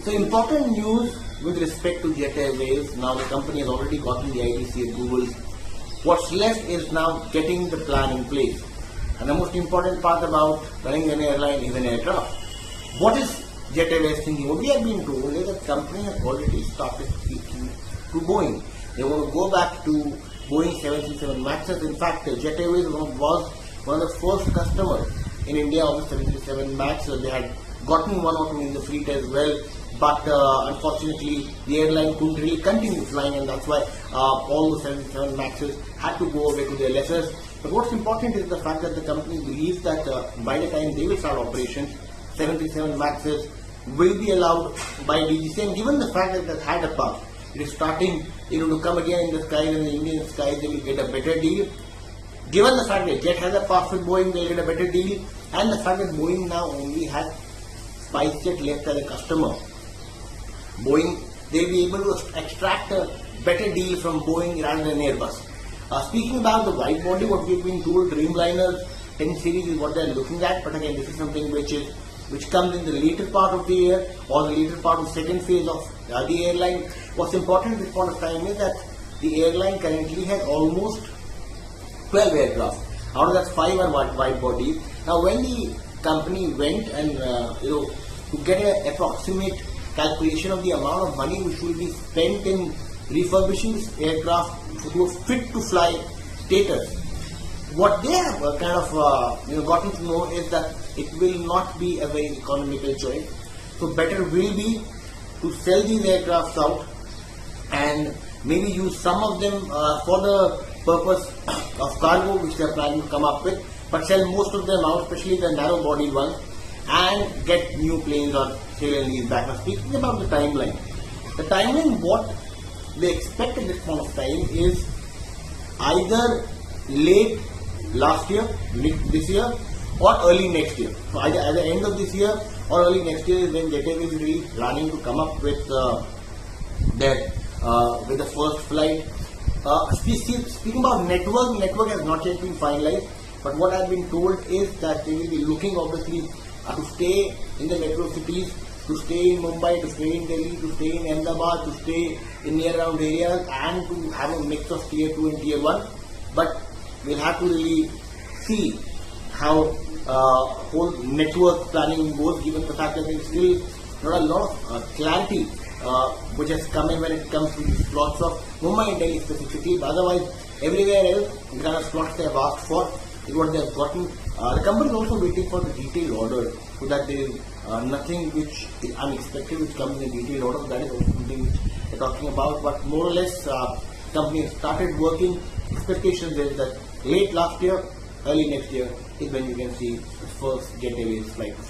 So important news with respect to Jet Airways. Now the company has already gotten the IDC approvals. What's left is now getting the plan in place. And the most important part about running an airline is an aircraft. What is Jet Airways thinking? What we have been told is that the company has already started speaking to Boeing. They want to go back to Boeing 737 Maxes. In fact, Jet Airways was one of the first customers in India of the 737 Max. They had gotten one or two in the fleet as well, but unfortunately the airline couldn't really continue flying, and that's why all the 737 Maxes had to go away to their lessors. But what's important is the fact that the company believes that by the time they will start operations, 737 Maxes will be allowed by DGC, and given the fact that it has had a path, it is starting to come again in the skies, and the Indian skies, they will get a better deal. Given the fact that Jet has a path with Boeing, they will get a better deal, and the fact that Boeing now only has SpiceJet left as a customer. Boeing, they'll be able to extract a better deal from Boeing rather than Airbus. Speaking about the wide body, what we've been told, Dreamliner 10 series is what they're looking at, but again, this is something which comes in the later part of the year or the later part of the second phase of the airline. What's important at this point of time is that the airline currently has almost 12 aircraft. Out of that, 5 are wide bodies. Now, when the company went and to get an approximate calculation of the amount of money which will be spent in refurbishing this aircraft to a fit to fly status, what they have gotten to know is that it will not be a very economical choice. So better will be to sell these aircrafts out and maybe use some of them for the purpose of cargo which they are planning to come up with, but sell most of them out, especially the narrow body ones, and get new planes or sale and lease back. Now, speaking about the timeline, what they expect at this point of time is either late last year, this year, or early next year. So either at the end of this year or early next year is when Jet Airways is really planning to come up with the first flight. Speaking about network has not yet been finalized, but what I've been told is that they will be looking obviously to stay in the metro cities, to stay in Mumbai, to stay in Delhi, to stay in Ahmedabad, to stay in near around areas, and to have a mix of tier 2 and tier 1. But we'll have to really see how whole network planning goes, given the fact that there is still not a lot of clarity which has come in when it comes to the slots of Mumbai and Delhi specifically. But otherwise, everywhere else, the kind of slots they have asked for is what they have gotten. The company is also waiting for the detailed order, so that there is nothing which is unexpected which comes in a detailed order. That is also something which they are talking about. But more or less, the company has started working. Expectations is that late last year, early next year is when you can see the first Jet Airways flight to fly.